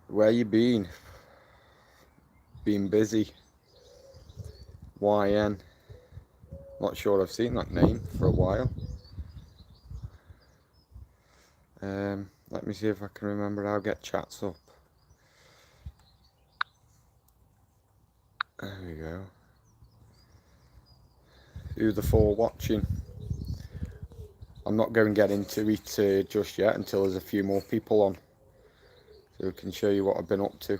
Where you been? Been busy. YN. Not sure I've seen that name for a while. Let me see if I can remember how to get chats up. There we go. Who the four watching? I'm not going to get into it just yet until there's a few more people on, so I can show you what I've been up to.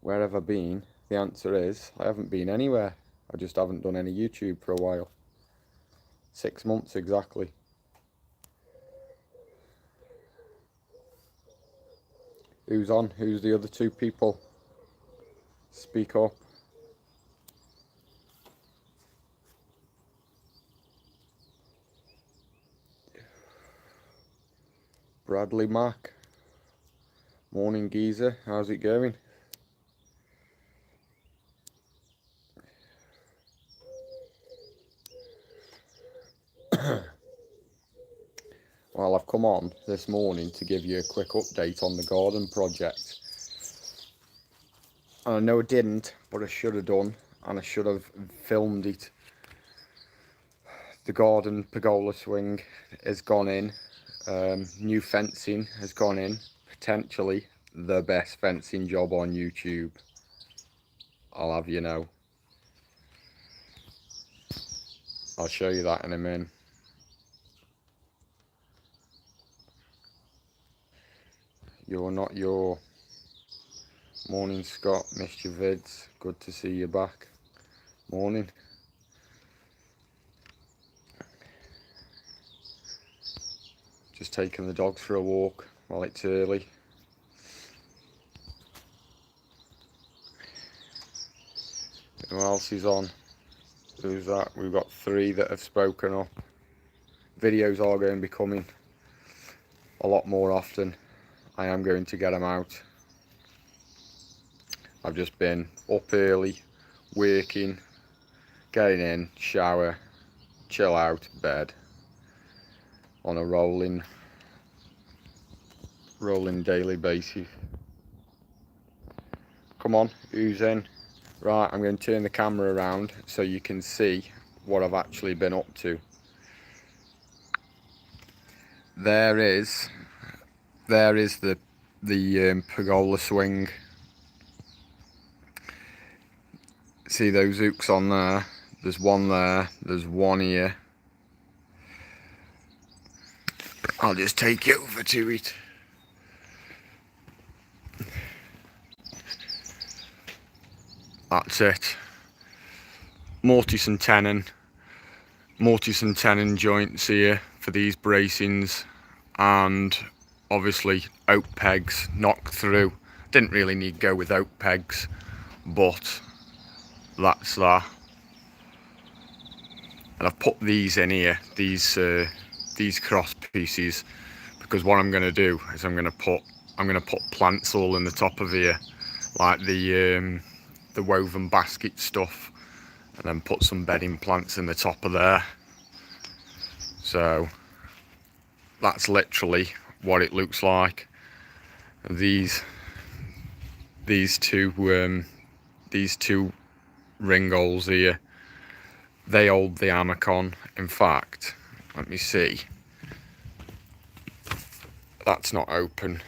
Where have I been? The answer is I haven't been anywhere. I just haven't done any YouTube for a while. 6 months exactly. Who's on? Who's the other two people? Speak up. Bradley Mac. Morning geezer, how's it going? Well, I've come on this morning to give you a quick update on the garden project. And I know I didn't, but I should have done, and I should have filmed it. The garden pergola swing has gone in. New fencing has gone in. Potentially the best fencing job on YouTube, I'll have you know. I'll show you that in a minute. You're not your. Morning Scott, missed your vids, good to see you back. Morning. Just taking the dogs for a walk while it's early. Who else is on? Who's that? We've got 3 that have spoken up. Videos are going to be coming a lot more often. I am going to get them out. I've just been up early, working, getting in, shower, chill out, bed, on a rolling daily basis. Come on, who's in? Right, I'm going to turn the camera around so you can see what I've actually been up to. There is the pergola swing. See those hooks on there? There's one there, there's one here. I'll just take it over to it. That's it. Mortise and tenon joints here for these bracings, and obviously oak pegs knocked through. Didn't really need to go with oak pegs, but that's that. And I've put these in here, these cross pieces, because what I'm going to do is I'm going to put plants all in the top of here, like the woven basket stuff, and then put some bedding plants in the top of there. So that's literally what it looks like. These two ring holes here, they hold the hammock on. In fact, let me see, that's not open.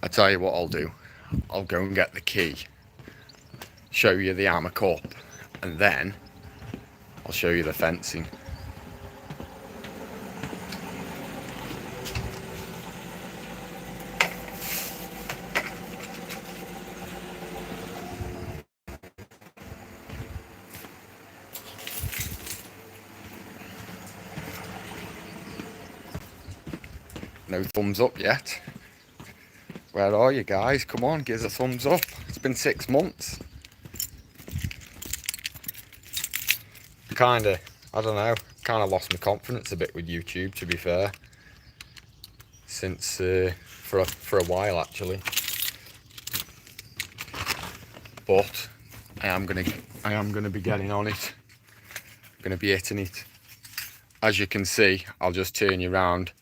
I tell you what I'll do, I'll go and get the key, show you the hammock up, and then I'll show you the fencing. No thumbs up yet. Where are you guys? Come on, give us a thumbs up. It's been 6 months. I don't know, lost my confidence a bit with YouTube, to be fair. Since for a while actually. But I am gonna be getting on it. going to be hitting it. As you can see, I'll just turn you around.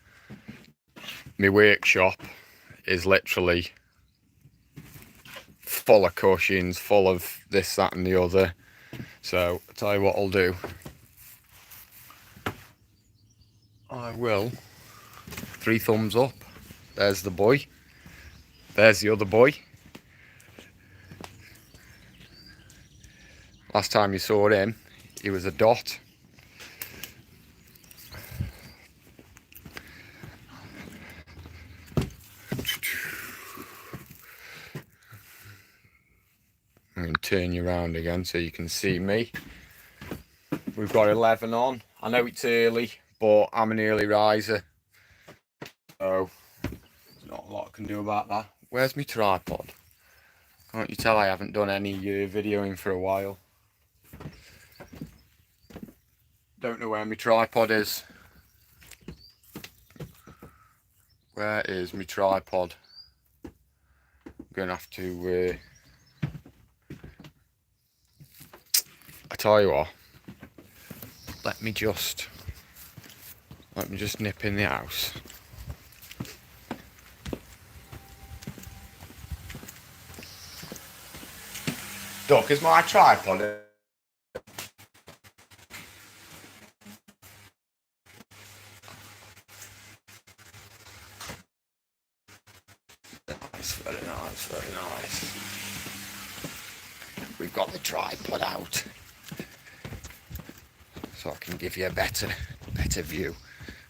My workshop is literally full of cushions, full of this, that and the other. So I'll tell you what I'll do. I will 3 thumbs up. There's the boy. There's the other boy. Last time you saw him, he was a dot. I'm going to turn you around again so you can see me. We've got 11 on. I know it's early, but I'm an early riser, so there's not a lot I can do about that. Where's my tripod? Can't you tell I haven't done any videoing for a while? Don't know where my tripod is. Where is my tripod? I'm going to have to... I tell you what. Let me just nip in the house. Doc, is my tripod? Nice, very nice, very nice. We've got the tripod out, so I can give you a better view.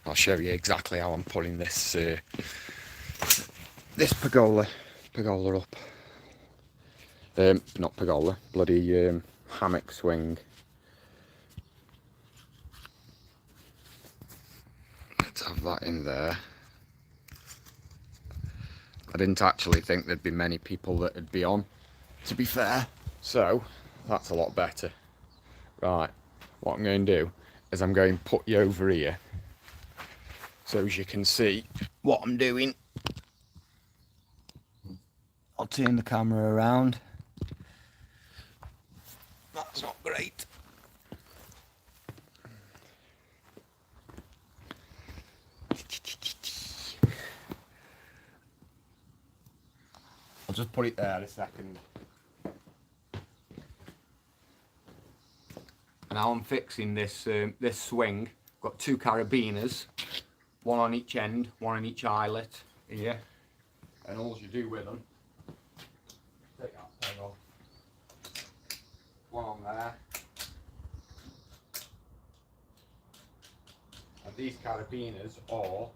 I'll show you exactly how I'm putting this this pergola up. Not pergola, bloody hammock swing. Let's have that in there. I didn't actually think there'd be many people that would be on, to be fair. So that's a lot better. Right, what I'm going to do is I'm going to put you over here so as you can see what I'm doing. I'll turn the camera around. That's not great. I'll just put it there a second. Now I'm fixing this this swing. I've got 2 carabiners, one on each end, one on each eyelet here. And all you do with them, take that thing off. One on there. And these carabiners are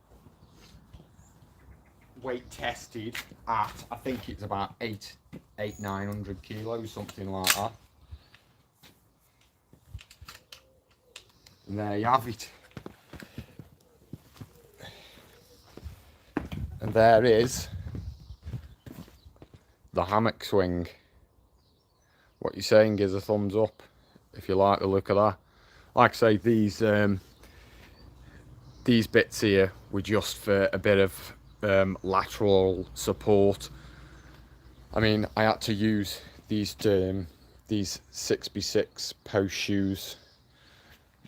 weight tested at, I think it's about 900 kilos, something like that. And there you have it. And there is the hammock swing. What you're saying is a thumbs up if you like the look of that. Like I say, these bits here were just for a bit of lateral support. I mean, I had to use these 6x6 post shoes.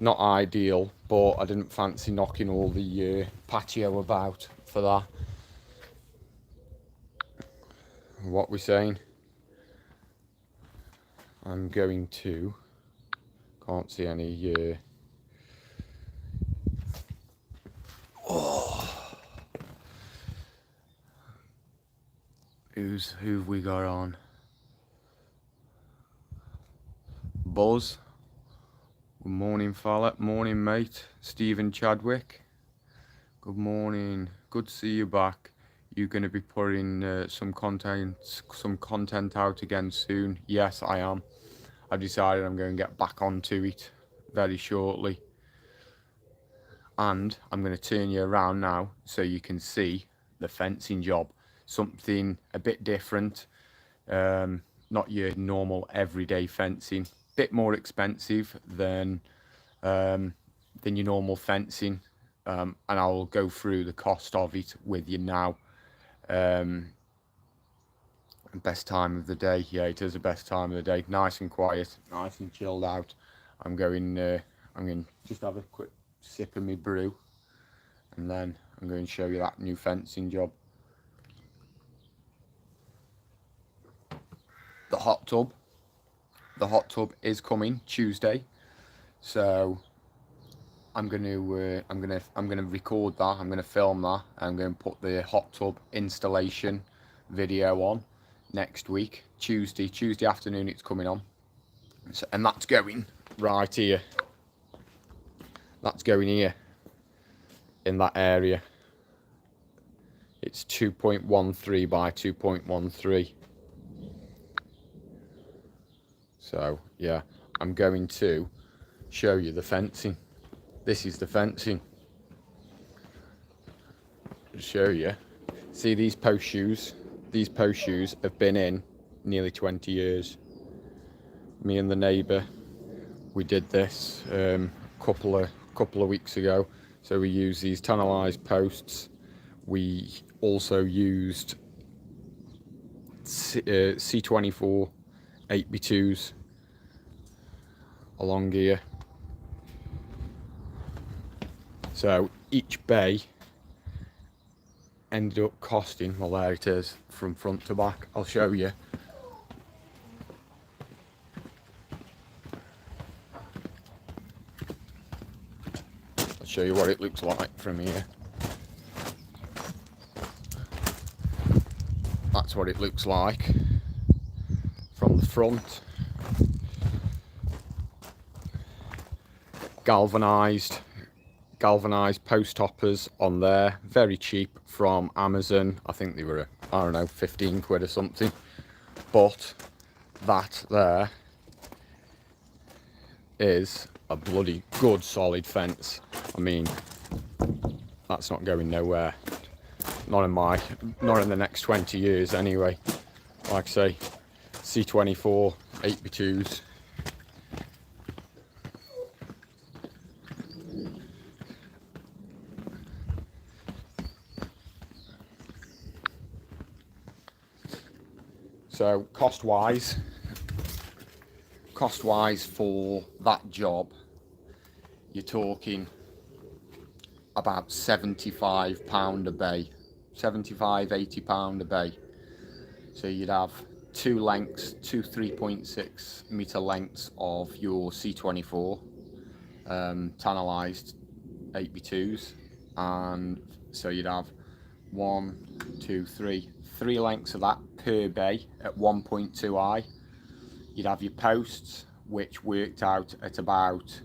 Not ideal, but I didn't fancy knocking all the patio about for that. What we're saying, I'm going to, can't see any who've we got on? Buzz. Good morning, fella. Morning, mate. Stephen Chadwick. Good morning. Good to see you back. You're going to be putting some content out again soon. Yes, I am. I've decided I'm going to get back onto it very shortly. And I'm going to turn you around now so you can see the fencing job. Something a bit different. Not your normal everyday fencing. Bit more expensive than your normal fencing. And I'll go through the cost of it with you now. Best time of the day. Yeah, it is the best time of the day. Nice and quiet, nice and chilled out. I'm going I'm going to just have a quick sip of my brew, and then I'm going to show you that new fencing job. The hot tub is coming Tuesday, so I'm going to record that. I'm going to film that. I'm going to put the hot tub installation video on next week, Tuesday afternoon. It's coming on, so, and that's going right here. That's going here in that area. It's 2.13 by 2.13. So yeah, I'm going to show you the fencing. This is the fencing. I'll show you. See these post shoes? These post shoes have been in nearly 20 years. Me and the neighbour, we did this couple of weeks ago. So we used these tunnelized posts. We also used C24 8x2s along here. So each bay ended up costing, well, there it is from front to back. I'll show you. I'll show you what it looks like from here. That's what it looks like from the front. Galvanized post toppers on there, very cheap from Amazon. I think they were, I don't know, 15 quid or something. But that there is a bloody good solid fence. I mean, that's not going nowhere. Not in the next 20 years anyway. Like I say, C24 8x2s. So cost wise for that job, you're talking about £75 a bay, £75–80 a bay. So you'd have two 3.6 metre lengths of your C24 tunnelized 8x2s, and so you'd have 3 lengths of that per bay at 1.2i. You'd have your posts, which worked out at about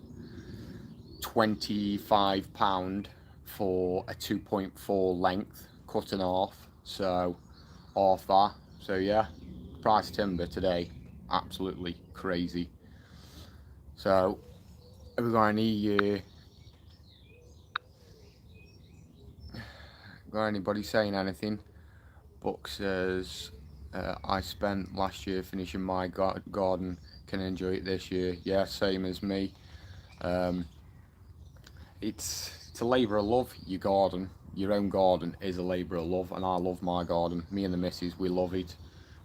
£25 for a 2.4 length cut in half, so half that. So yeah, price timber today absolutely crazy. So have we got any got anybody saying anything? Book says I spent last year finishing my garden, can enjoy it this year. Yeah, same as me. It's a labour of love. Your garden, your own garden, is a labour of love, and I love my garden. Me and the missus, we love it.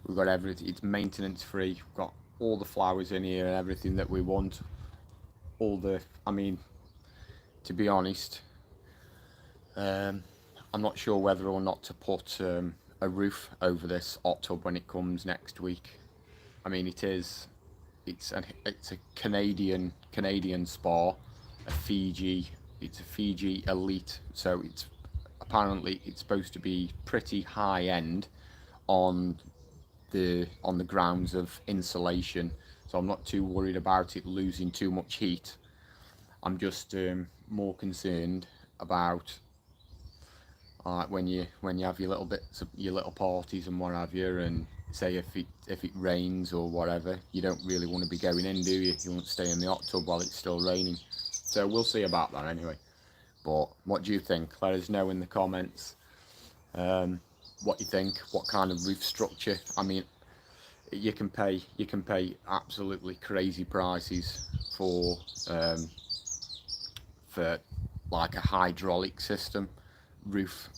We've got everything. It's maintenance free. We've got all the flowers in here and everything that we want. I mean, to be honest, I'm not sure whether or not to put a roof over this hot tub when it comes next week. I mean, it's a Canadian spa, it's a Fiji elite, so it's apparently it's supposed to be pretty high end on the grounds of insulation, so I'm not too worried about it losing too much heat. I'm just more concerned about when you have your little parties and what have you, and say if it rains or whatever, you don't really want to be going in, do you? You want to stay in the hot tub while it's still raining. So we'll see about that anyway. But what do you think? Let us know in the comments what you think, what kind of roof structure. I mean, you can pay absolutely crazy prices for like a hydraulic system roof,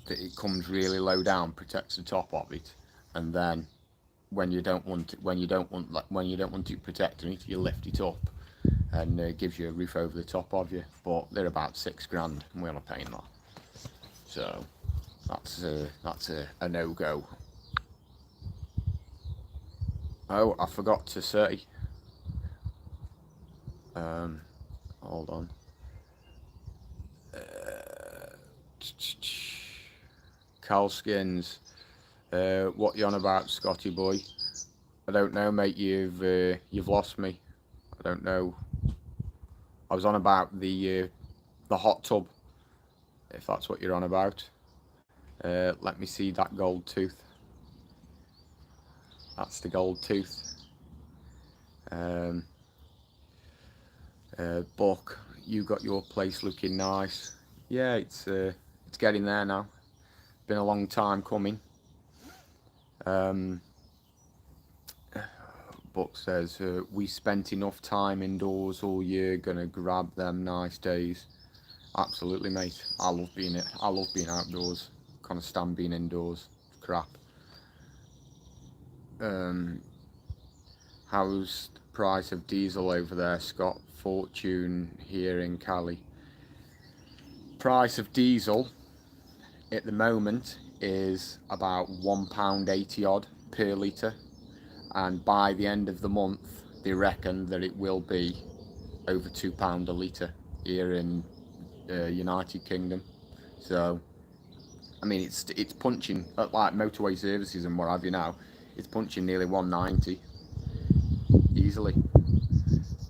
that it comes really low down, protects the top of it, and then when you don't want it protecting it, you lift it up and gives you a roof over the top of you, but they're about £6 and we're not paying that. So that's a no-go. Oh, I forgot to say, hold on, Calskins, what you on about, Scotty boy? I don't know, mate. You've lost me. I don't know. I was on about the hot tub, if that's what you're on about. Let me see that gold tooth. That's the gold tooth. Buck, you got your place looking nice. Yeah, it's getting there now. Been a long time coming. Buck says, we spent enough time indoors all year, gonna grab them nice days. Absolutely, mate. I love being outdoors. Can't stand being indoors. It's crap. How's the price of diesel over there, Scott? Fortune here in Cali. Price of diesel at the moment is about £1.80 odd per litre, and by the end of the month they reckon that it will be over £2 a litre here in United Kingdom. So I mean, it's punching at like motorway services and what have you now. It's punching nearly 190 easily.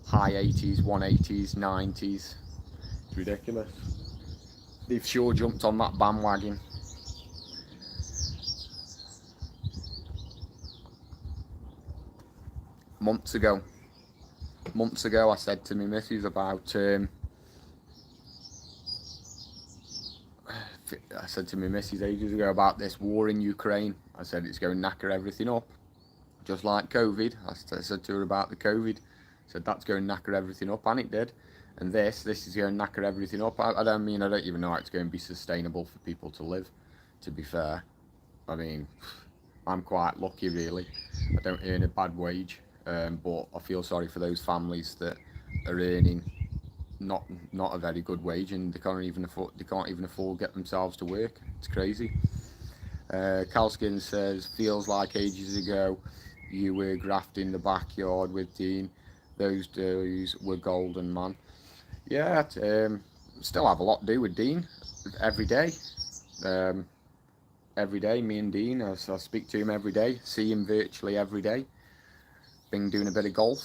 High 80s, 180s, 90s. It's ridiculous. They've sure jumped on that bandwagon. Months ago, I said to my missus about I said to my missus ages ago about this war in Ukraine. I said it's going to knacker everything up, just like COVID. I said to her about the COVID. I said that's going to knacker everything up, and it did. And this is going to knacker everything up. I don't even know how it's going to be sustainable for people to live, to be fair. I mean, I'm quite lucky really. I don't earn a bad wage, but I feel sorry for those families that are earning not a very good wage, and they can't even afford to get themselves to work. It's crazy. Calskin says, feels like ages ago you were grafting the backyard with Dean. Those days were golden, man. Yeah, still have a lot to do with Dean every day. Every day, me and Dean, I speak to him every day, see him virtually every day. Been doing a bit of golf.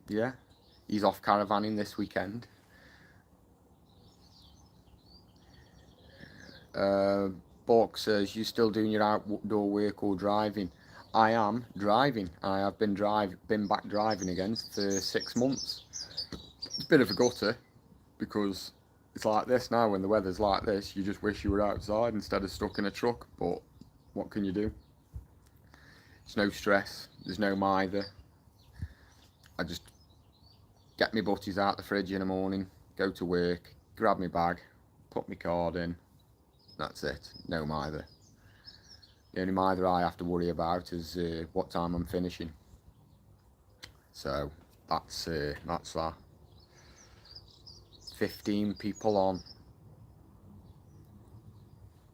Yeah, he's off caravanning this weekend. Bork says, you still doing your outdoor work or driving? I am driving. I have been back driving again for 6 months. It's a bit of a gutter because it's like this now. When the weather's like this, you just wish you were outside instead of stuck in a truck, but what can you do? It's no stress, there's no mither. I just get my butties out the fridge in the morning, go to work, grab my bag, put my card in, that's it, no mither. The only mither I have to worry about is what time I'm finishing. So that's that. 15 people on.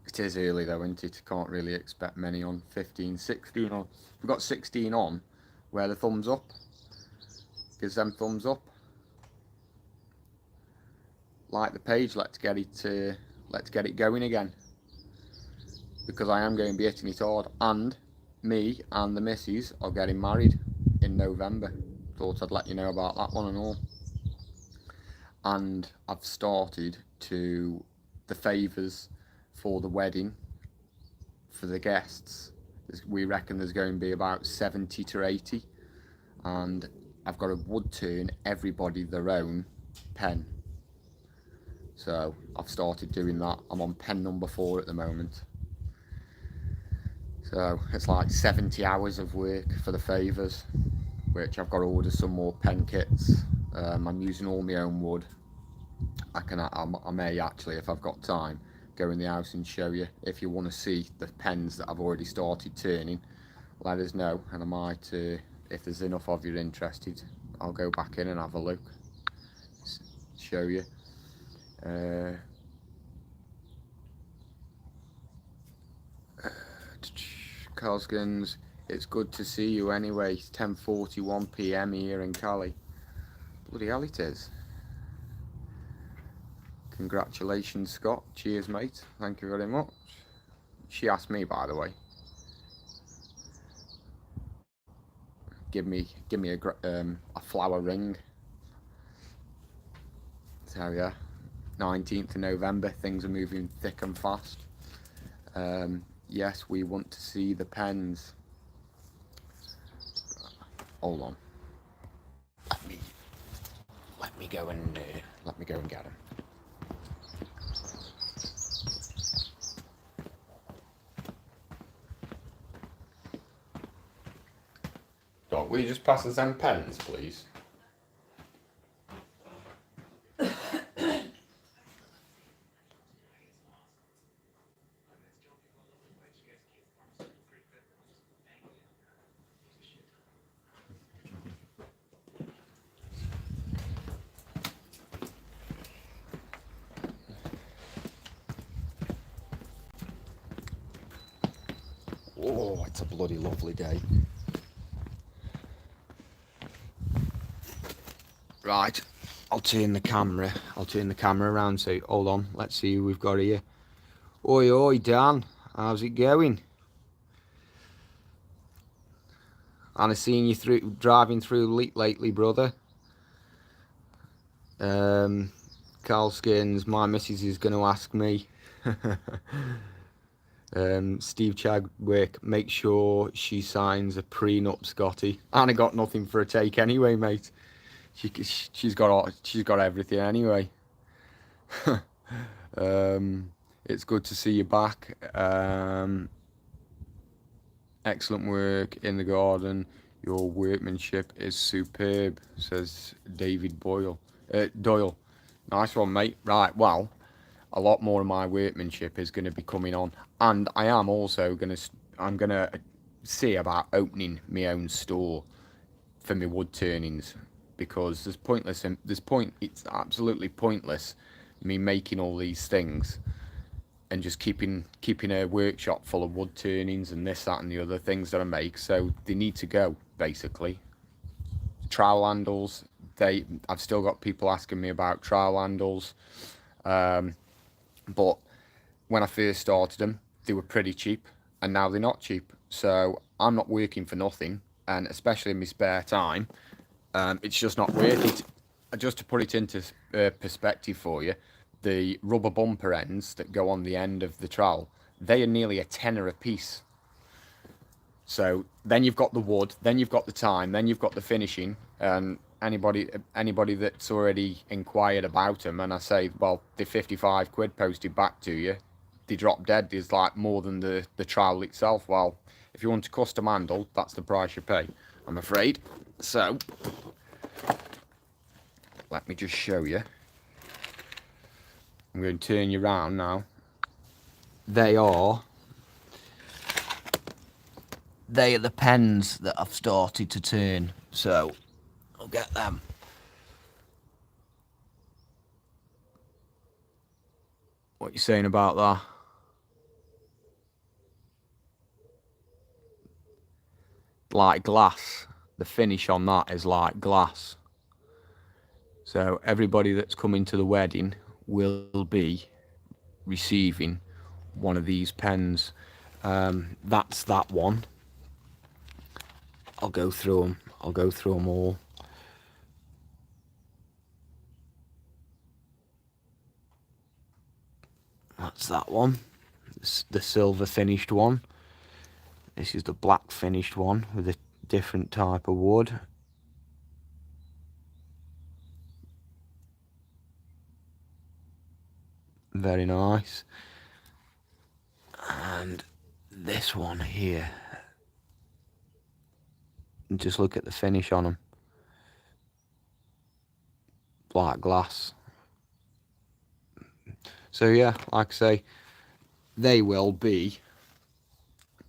It is early though, isn't it? Can't really expect many on. 15, 16 on. We've got 16 on. Where the thumbs up? Gives them thumbs up. Like the page. Let's get it going again. Because I am going to be hitting it hard, and me and the missus are getting married in November. Thought I'd let you know about that one and all. And I've started to the favours for the wedding for the guests. We reckon there's going to be about 70 to 80, and I've got to wood turn everybody their own pen. So I've started doing that. I'm on pen number 4 at the moment. So it's like 70 hours of work for the favours, which I've got to order some more pen kits. I'm using all my own wood. I may actually, if I've got time, go in the house and show you. If you want to see the pens that I've already started turning, let us know, and I might, if there's enough of you interested, I'll go back in and have a look, show you. Carlskins, it's good to see you anyway. It's 10:41 PM here in Cali. Bloody hell it is. Congratulations, Scott. Cheers, mate. Thank you very much. She asked me, by the way. Give me a flower ring. So yeah, 19th of November. Things are moving thick and fast. Yes, we want to see the pens. Hold on. Let me go and get them. Doc, will you just pass us them pens, please? Oh, it's a bloody lovely day. Right, I'll turn the camera around, so hold on, let's see who we've got here. Oi, oi, Dan, how's it going? And I've seen you driving through lately, brother. Carl Skins, my missus is going to ask me. Steve Chadwick, make sure she signs a prenup, Scotty. And I got nothing for a take anyway, mate. She's got everything anyway. It's good to see you back. Excellent work in the garden. Your workmanship is superb, says David Doyle. Nice one, mate. Right, well, a lot more of my workmanship is going to be coming on, and I am also I'm gonna see about opening my own store for my wood turnings, because it's absolutely pointless me making all these things and just keeping a workshop full of wood turnings and this, that and the other things that I make. So they need to go, basically. Trowel handles, I've still got people asking me about trowel handles, but when I first started them, they were pretty cheap, and now they're not cheap. So I'm not working for nothing, and especially in my spare time, it's just not worth it. Just to put it into perspective for you, the rubber bumper ends that go on the end of the trowel, they are nearly a tenner a piece. So then you've got the wood, then you've got the time, then you've got the finishing, and anybody that's already inquired about them, and I say, well, they're 55 quid posted back to you, they drop dead. There's like more than the trowel itself. Well, if you want a custom handle, that's the price you pay, I'm afraid. So let me just show you. I'm going to turn you around now. They are the pens that I've started to turn, so I'll get them. What you saying about that? Like glass. The finish on that is like glass. So everybody that's coming to the wedding will be receiving one of these pens. That's that one. I'll go through them. I'll go through them all. That's that one. The silver finished one. This is the black finished one with a different type of wood. Very nice. And this one here. Just look at the finish on them. Black glass. So yeah, like I say, they'll be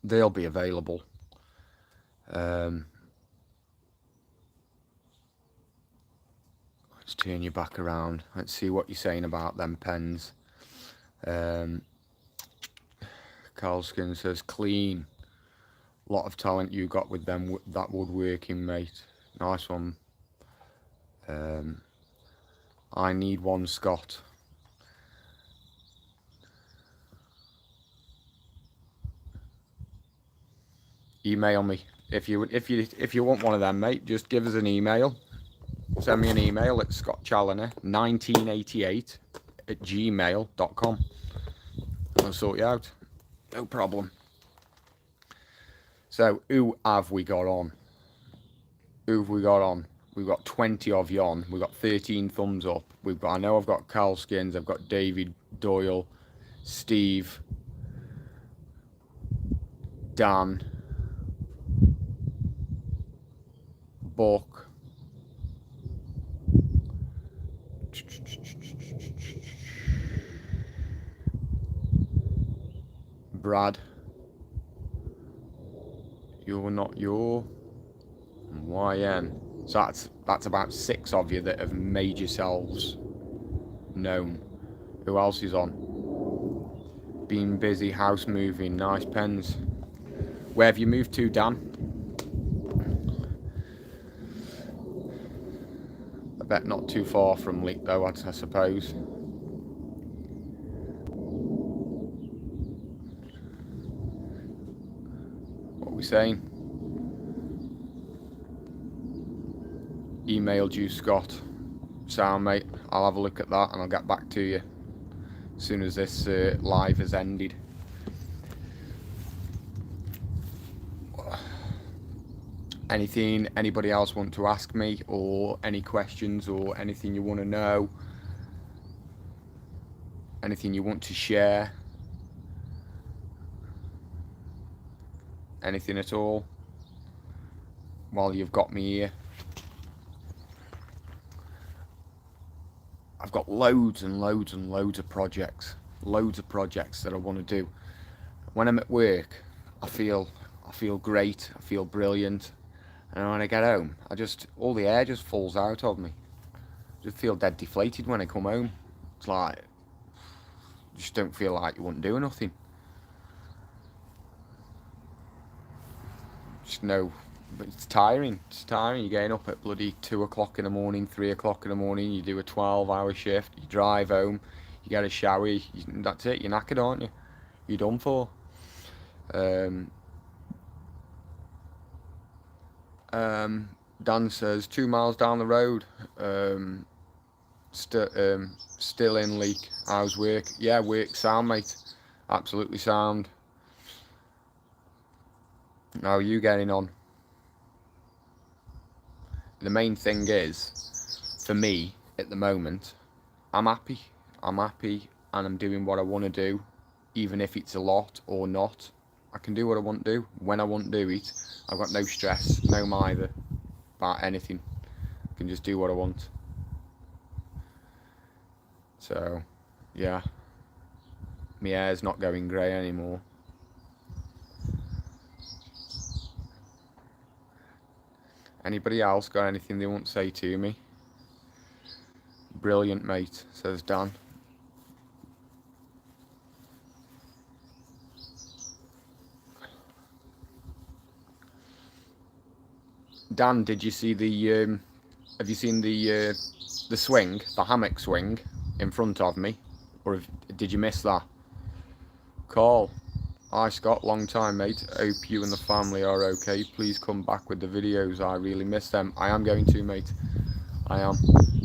available. Let's turn you back around. Let's see what you're saying about them pens. Carlskin says clean. Lot of talent you got with them, that woodworking, mate. Nice one. I need one, Scott. Email me if you want one of them, mate. Just give us an email. Send me an email at scottchalloner1988@gmail.com. I'll sort you out. No problem. So, who have we got on? Who have we got on? We've got 20 of you on. We've got 13 thumbs up. We've got, I know I've got Carl Skins, I've got David Doyle, Steve, Dan, Buck, Brad, You're Not Your, YN. So that's about 6 of you that have made yourselves known. Who else is on? Been busy, house moving, nice pens. Where have you moved to, Dan? I bet not too far from Leek though, I suppose. What are we saying? Emailed you, Scott. Sound, mate. I'll have a look at that and I'll get back to you as soon as this live has ended. Anything anybody else want to ask me, or any questions, or anything you want to know, anything you want to share, anything at all while you've got me here? I've got loads and loads and loads of projects that I want to do. When I'm at work, I feel great, I feel brilliant, and when I get home, all the air just falls out of me. I just feel dead deflated when I come home. It's like, you just don't feel like you want to do nothing. Just no, but it's tiring. It's tiring. You're getting up at bloody 2 o'clock in the morning, 3 o'clock in the morning. You do a 12-hour shift. You drive home. You get a shower. That's it. You're knackered, aren't you? You're done for. Dan says 2 miles down the road. Still in Leek. How's work? Yeah, work sound, mate. Absolutely sound. How are you getting on? The main thing is, for me, at the moment, I'm happy. I'm happy and I'm doing what I want to do, even if it's a lot or not. I can do what I want to do, when I want to do it. I've got no stress, no mither about anything. I can just do what I want. So, yeah. My hair's not going grey anymore. Anybody else got anything they want to say to me? Brilliant, mate, says Dan. Dan, did you see the have you seen the swing, the hammock swing in front of me, or did you miss that? Carl, hi Scott, long time, mate. Hope you and the family are okay. Please come back with the videos. I really miss them. I am going to, mate. I am.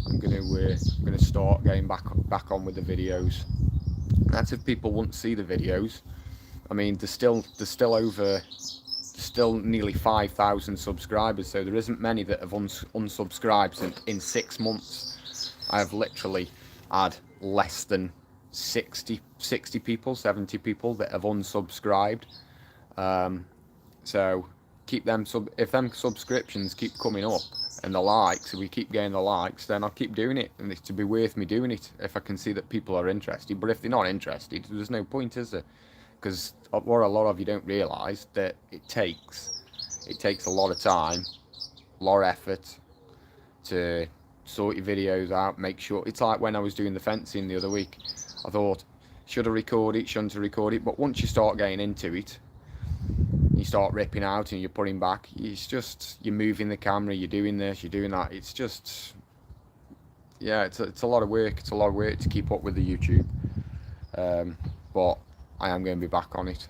I'm gonna start getting back on with the videos. That's if people won't see the videos. I mean, there's still nearly 5,000 subscribers, so there isn't many that have unsubscribed in 6 months. I have literally had less than 60 people, 70 people that have unsubscribed. So keep them if them subscriptions keep coming up and the likes, if we keep getting the likes, then I'll keep doing it, and it's to be worth me doing it if I can see that people are interested. But if they're not interested, there's no point, is there? Because what a lot of you don't realise, that it takes a lot of time, a lot of effort to sort your videos out, make sure. It's like when I was doing the fencing the other week, I thought, should I record it, shouldn't I record it? But once you start getting into it, you start ripping out and you're putting back, it's just, you're moving the camera, you're doing this, you're doing that. It's just, yeah, it's a lot of work. It's a lot of work to keep up with the YouTube. But I am going to be back on it.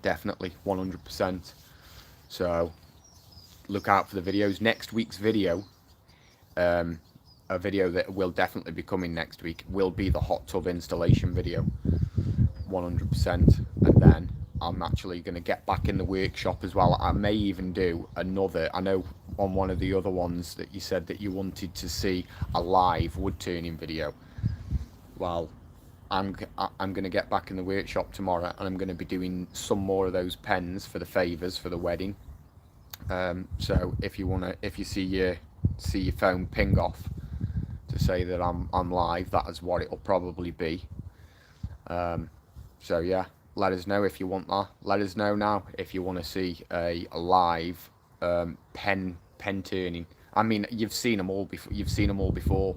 Definitely, 100%. So look out for the videos. Next week's video, a video that will definitely be coming next week, will be the hot tub installation video, 100%. And then I'm actually going to get back in the workshop as well. I may even do another, I know on one of the other ones that you said that you wanted to see a live wood turning video. Well, I'm going to get back in the workshop tomorrow, and I'm going to be doing some more of those pens for the favours for the wedding. So if you see your phone ping off to say that I'm live, that is what it'll probably be. So yeah, let us know if you want that. Let us know now if you want to see a live pen turning. I mean, you've seen them all before. You've seen them all before.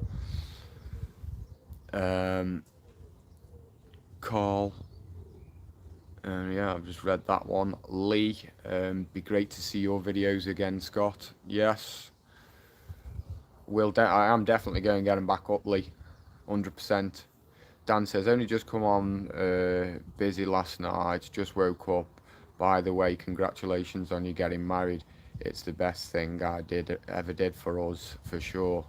Carl. Yeah, I've just read that one. Lee, be great to see your videos again, Scott. Yes, I am definitely going to get them back up, Lee, 100%. Dan says, only just come on, busy last night, just woke up. By the way, congratulations on you getting married. It's the best thing I ever did for us, for sure.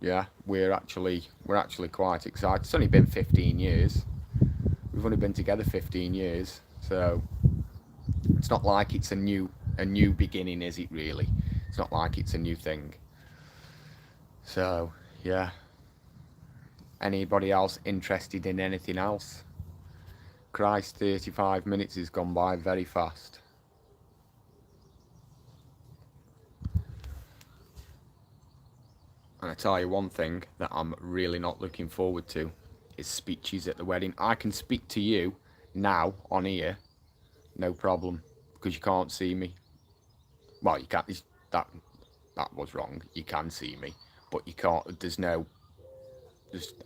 Yeah, we're actually quite excited. It's only been 15 years. We've only been together 15 years, so it's not like it's a new beginning, is it really? It's not like it's a new thing. So yeah. Anybody else interested in anything else? Christ, 35 minutes has gone by very fast. And I tell you one thing that I'm really not looking forward to is speeches at the wedding. I can speak to you now on here, no problem, because you can't see me. Well, you can't. That was wrong. You can see me, but you can't.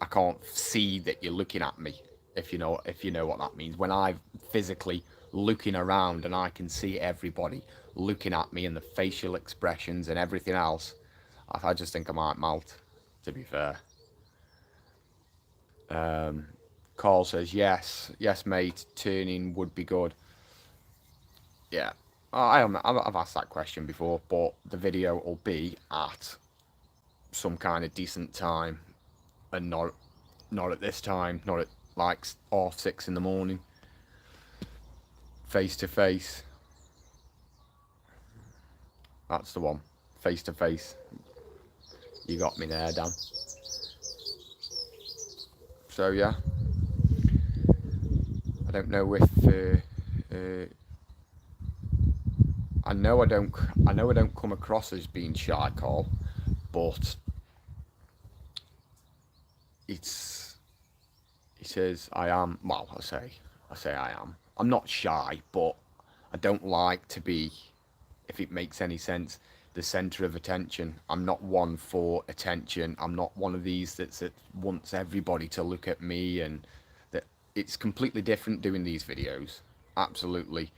I can't see that you're looking at me. If you know what that means. When I'm physically looking around and I can see everybody looking at me and the facial expressions and everything else, I just think I might melt, to be fair. Carl says, yes, mate, turning would be good. Yeah, I've asked that question before, but the video will be at some kind of decent time, and not at this time, not at like 6:30 in the morning, face to face. That's the one, face to face. You got me there, Dan. So yeah, I don't know if I know I don't come across as being shy, Carl, but it says I am. Well, I say I am. I'm not shy, but I don't like to be, if it makes any sense, the centre of attention. I'm not one for attention. I'm not one of these that wants everybody to look at me, and that it's completely different doing these videos. Absolutely.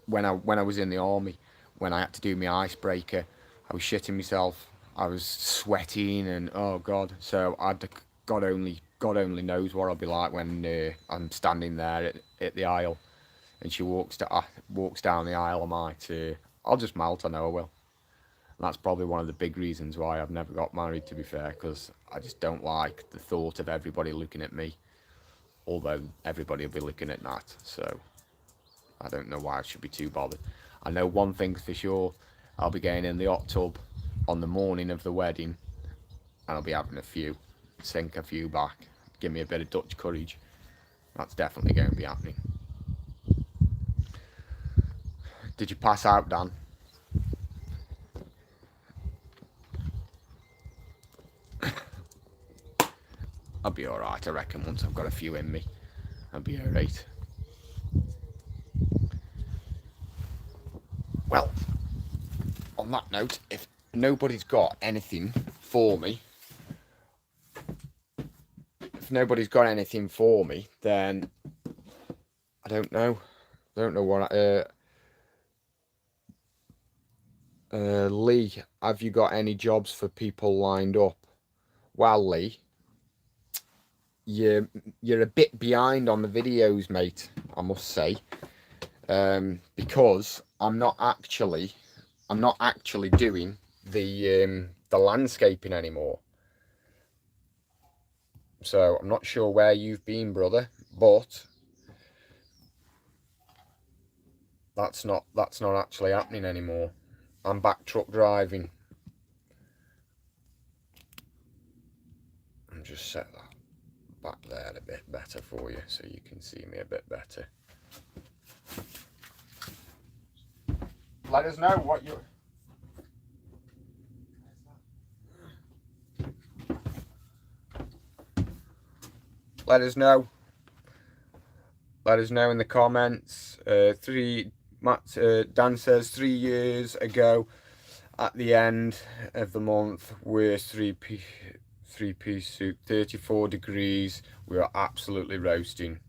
When I was in the army, when I had to do my icebreaker, I was shitting myself. I was sweating, and oh god. So God only knows what I'll be like when I'm standing there at the aisle, and she walks down the aisle. I'll just melt. I know I will. And that's probably one of the big reasons why I've never got married, to be fair, because I just don't like the thought of everybody looking at me. Although everybody will be looking at Nat, so I don't know why I should be too bothered. I know one thing's for sure, I'll be getting in the hot tub on the morning of the wedding, and I'll be having sink a few back, give me a bit of Dutch courage. That's definitely going to be happening. Did you pass out, Dan? I'll be alright, I reckon, once I've got a few in me. I'll be alright. Well, on that note, if nobody's got anything for me, then I don't know. I don't know what. Lee, have you got any jobs for people lined up? Well, Lee, you're a bit behind on the videos, mate, I must say, because I'm not actually doing the landscaping anymore. So I'm not sure where you've been, brother, but that's not actually happening anymore. I'm back truck driving. And just set that back there a bit better for you so you can see me a bit better. Let us know what you... Let us know in the comments. Dan says 3 years ago at the end of the month, we're three-piece suit, 34 degrees. We are absolutely roasting.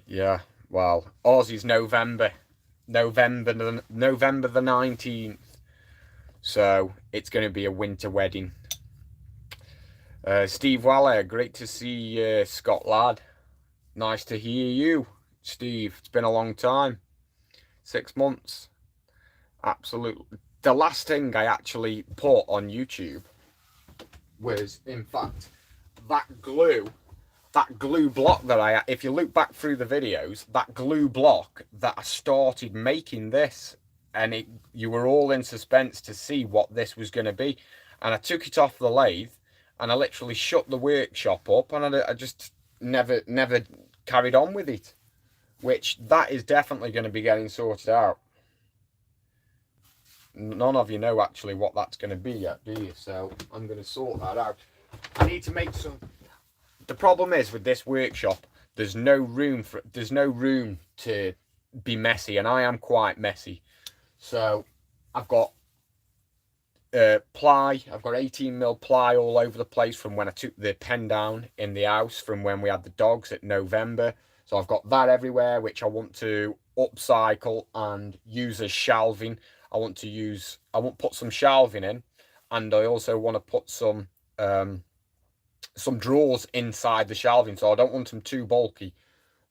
Yeah, well, Aussie's November the 19th. So it's going to be a winter wedding. Steve Waller, great to see Scott Ladd. Nice to hear you, Steve. It's been a long time. 6 months. Absolutely. The last thing I actually put on YouTube was, in fact, that glue block that if you look back through the videos, that glue block that I started making this, and you were all in suspense to see what this was going to be. And I took it off the lathe, and I literally shut the workshop up, and I just never carried on with it, which that is definitely going to be getting sorted out. None of you know actually what that's going to be yet, do you? So I'm going to sort that out. I need to make some... The problem is with this workshop, there's no room to be messy, and I am quite messy. So I've got ply. I've got 18mm ply all over the place from when I took the pen down in the house from when we had the dogs at November. So I've got that everywhere, which I want to upcycle and use as shelving. I want to put some shelving in, and I also want to put some drawers inside the shelving, so I don't want them too bulky.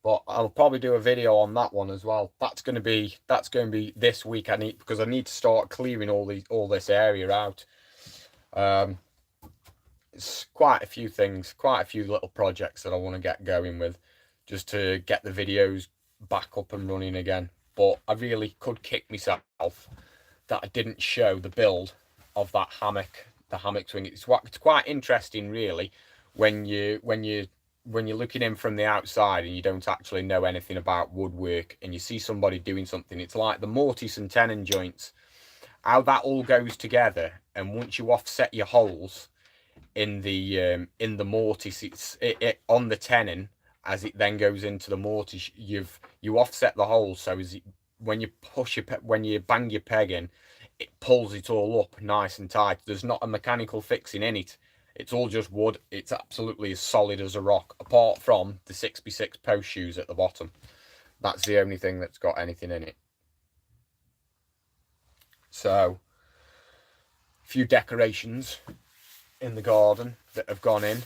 But I'll probably do a video on that one as well. That's going to be this week. Because I need to start clearing all this area out. It's quite a few things, quite a few little projects that I want to get going with, just to get the videos back up and running again. But I really could kick myself that I didn't show the build of that hammock, the hammock swing. It's quite interesting, really, when you're looking in from the outside and you don't actually know anything about woodwork, and you see somebody doing something. It's like the mortise and tenon joints, how that all goes together. And once you offset your holes in the mortise, it on the tenon, as it then goes into the mortise, you offset the holes, so when you bang your peg in, it pulls it all up nice and tight. There's not a mechanical fixing in it. It's all just wood. It's absolutely as solid as a rock, apart from the 6x6 post shoes at the bottom. That's the only thing that's got anything in it. So, a few decorations in the garden that have gone in.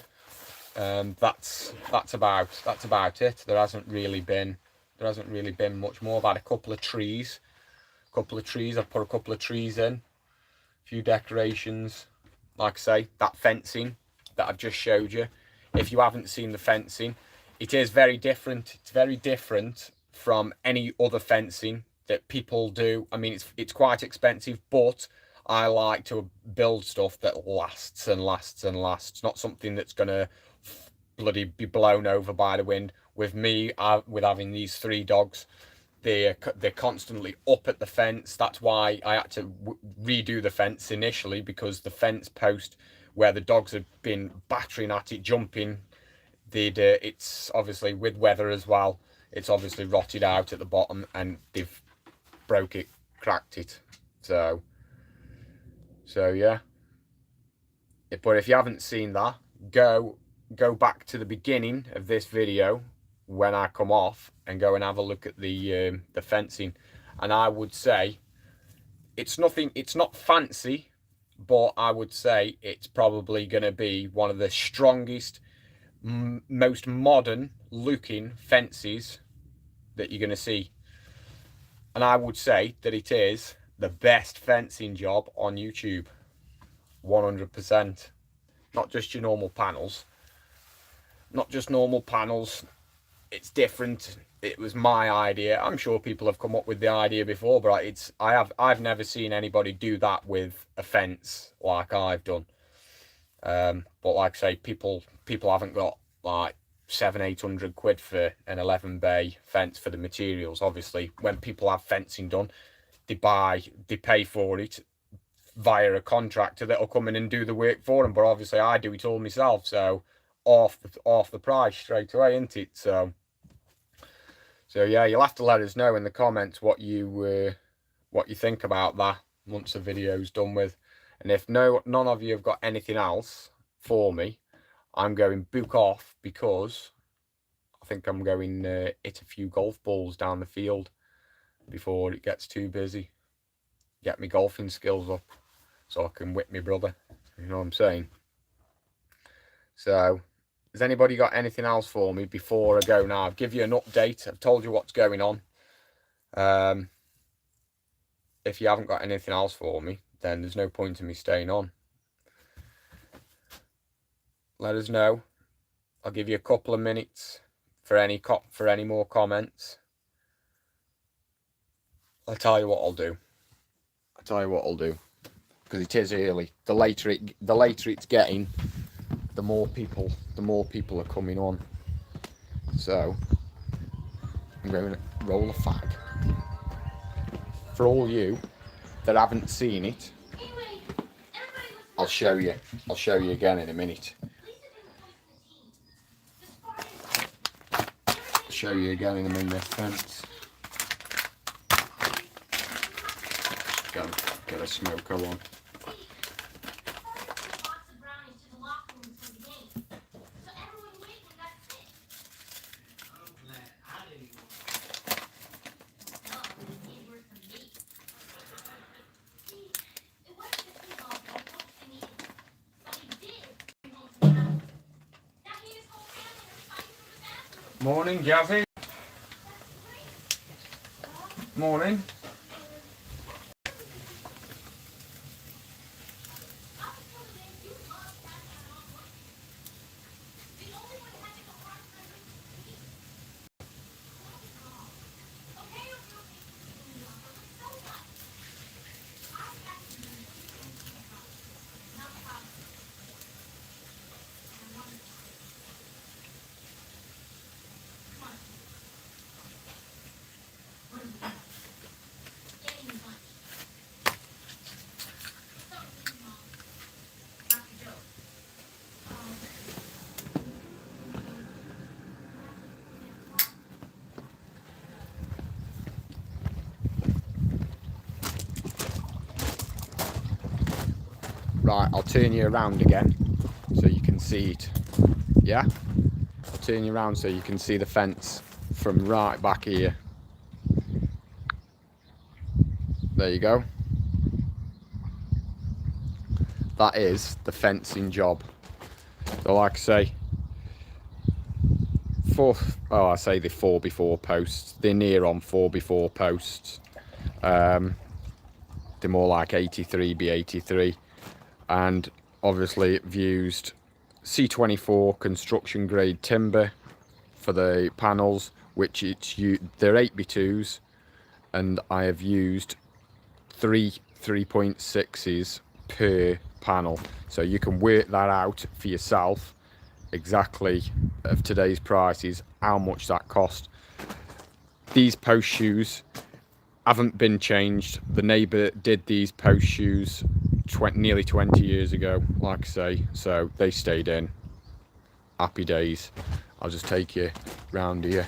That's about it. There hasn't really been much more. About a couple of trees. I've put a couple of trees in. A few decorations. Like I say, that fencing that I've just showed you. If you haven't seen the fencing, it is very different. It's very different from any other fencing that people do. I mean, it's quite expensive, but I like to build stuff that lasts and lasts and lasts. Not something that's gonna bloody be blown over by the wind. With me, with having these 3 dogs, they're constantly up at the fence. That's why I had to redo the fence initially, because the fence post where the dogs had been battering at it, jumping, it's obviously, with weather as well, it's obviously rotted out at the bottom, and they've broke it, cracked it. So yeah. But if you haven't seen that, go back to the beginning of this video when I come off and go and have a look at the fencing. And I would say it's not fancy, but I would say it's probably going to be one of the strongest, most modern looking fences that you're going to see. And I would say that it is the best fencing job on YouTube. 100%. Not just your normal panels. Not just normal panels. It's different. It was my idea. I'm sure people have come up with the idea before, but I've never seen anybody do that with a fence like I've done. But like I say, people haven't got like 700-800 quid for an 11 bay fence for the materials. Obviously, when people have fencing done, they pay for it via a contractor that'll come in and do the work for them. But obviously, I do it all myself, so off the price straight away, isn't it? So yeah, you'll have to let us know in the comments what you think about that once the video's done with. And if none of you have got anything else for me, I'm going book off, because I think I'm going hit a few golf balls down the field before it gets too busy. Get my golfing skills up so I can whip my brother. You know what I'm saying? So, has anybody got anything else for me before I go now? I've given you an update. I've told you what's going on. If you haven't got anything else for me, then there's no point in me staying on. Let us know. I'll give you a couple of minutes for any more comments. I'll tell you what I'll do. Because it is early. The later it's getting, the more people are coming on. So I'm going to roll a fag. For all you that haven't seen it, I'll show you again in a minute. Show you again in a minute. Fence. Get a smoker on. Morning, Jazzy. Morning. Right, I'll turn you around again so you can see it. Yeah? I'll turn you around so you can see the fence from right back here. There you go. That is the fencing job. So like I say, I say the 4x4 posts. They're near on 4x4 posts. They're more like 83x83. And obviously I've used C24 construction grade timber for the panels, which they're 8x2s, and I have used 3.6s per panel, so you can work that out for yourself exactly of today's prices how much that cost. These post shoes haven't been changed. The neighbour did these post shoes nearly 20 years ago, like I say, so they stayed in. Happy days. I'll just take you round here.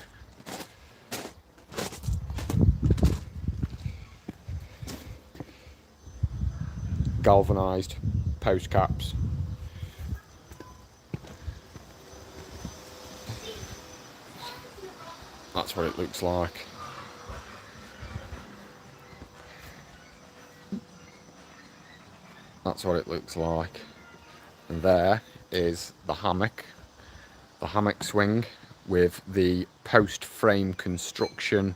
galvanised post caps. That's what it looks like. That's what it looks like. And there is the hammock swing with the post frame construction.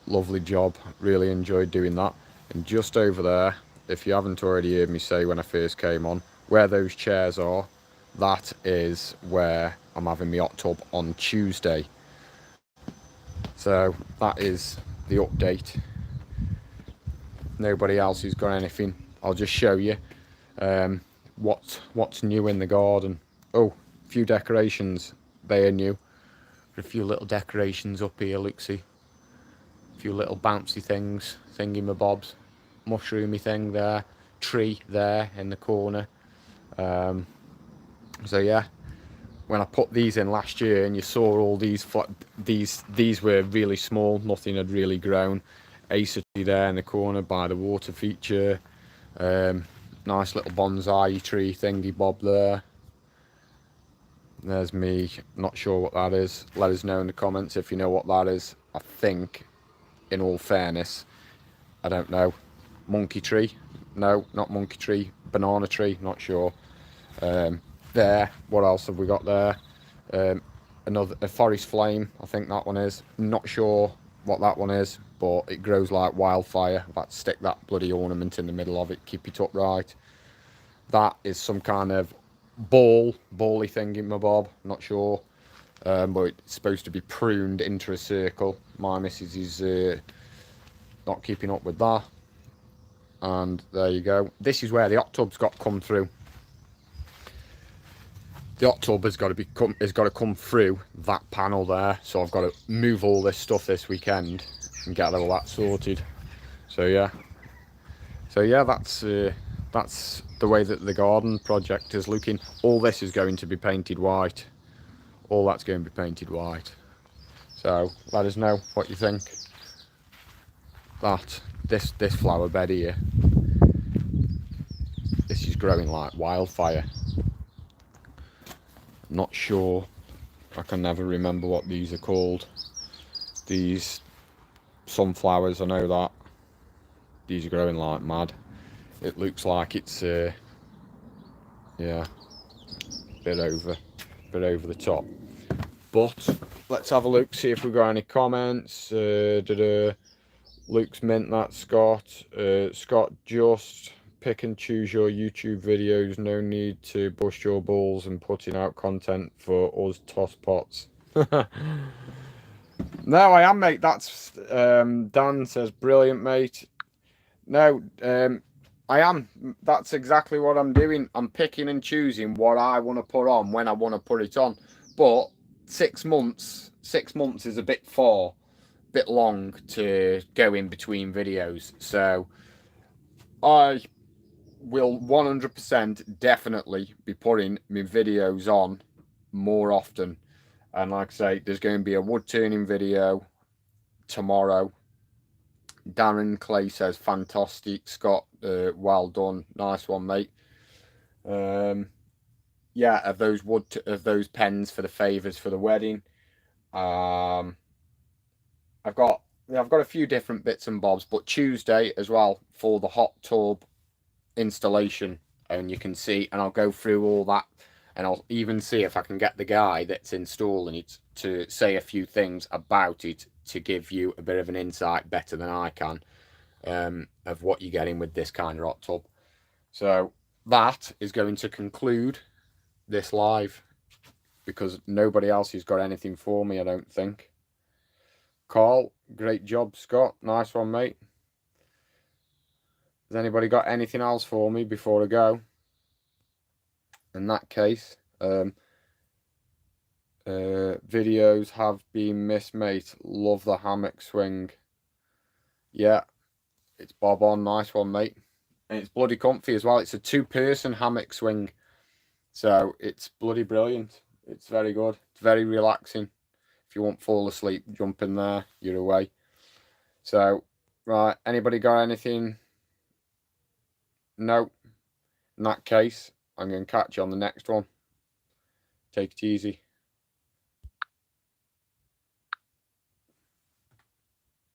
Lovely job, really enjoyed doing that. And just over there, if you haven't already heard me say when I first came on, where those chairs are, that is where I'm having my hot tub on Tuesday. So that is the update. Nobody else who's got anything. I'll just show you what's new in the garden. Oh, a few decorations, they are new. A few little decorations up here, look, see. A few little bouncy things, thingy-mabobs. Mushroomy thing there, tree there in the corner. So yeah, when I put these in last year and you saw all these were really small, nothing had really grown. Acer tree there in the corner by the water feature. Nice little bonsai tree thingy bob there. There's me, not sure what that is. Let us know in the comments if you know what that is. I think, in all fairness, I don't know. Monkey tree? No, not monkey tree. Banana tree, not sure. There, what else have we got there? A forest flame, I think that one is. Not sure what that one is, but it grows like wildfire. I've had to stick that bloody ornament in the middle of it, keep it upright. That is some kind of bally thing in my bob, not sure. But it's supposed to be pruned into a circle. My missus is not keeping up with that. And there you go. This is where the hot tub's got to come through. The hot tub has got to come through that panel there. So I've got to move all this stuff this weekend and get all that sorted. So yeah. That's the way that the garden project is looking. All this is going to be painted white. All that's going to be painted white. So let us know what you think. This flower bed here, this is growing like wildfire. Not sure, I can never remember what these are called. These sunflowers, I know that. These are growing like mad. It looks like it's yeah, bit over the top. But let's have a look, see if we've got any comments. Luke's mint that, Scott. Scott, just pick and choose your YouTube videos. No need to bust your balls and putting out content for us tosspots. No, I am, mate. That's Dan says, brilliant, mate. No, I am. That's exactly what I'm doing. I'm picking and choosing what I want to put on when I want to put it on. But 6 months is a bit long to go in between videos. So I will 100% definitely be putting my videos on more often. And like I say, there's going to be a wood turning video tomorrow. Darren Clay says, fantastic. Scott, well done. Nice one, mate. Yeah, of those pens for the favours for the wedding. I've got a few different bits and bobs, but Tuesday as well for the hot tub installation, and you can see, and I'll go through all that, and I'll even see if I can get the guy that's installing it to say a few things about it to give you a bit of an insight better than I can of what you're getting with this kind of hot tub. So that is going to conclude this live because nobody else has got anything for me, I don't think. Carl, great job. Scott, nice one, mate. Has anybody got anything else for me before I go? In that case, videos have been missed, mate. Love the hammock swing. Yeah, it's bob on. Nice one, mate. And it's bloody comfy as well. It's a 2-person hammock swing. So it's bloody brilliant. It's very good. It's very relaxing. If you won't fall asleep, jump in there. You're away. So, right. Anybody got anything No. In that case, I'm going to catch you on the next one. Take it easy.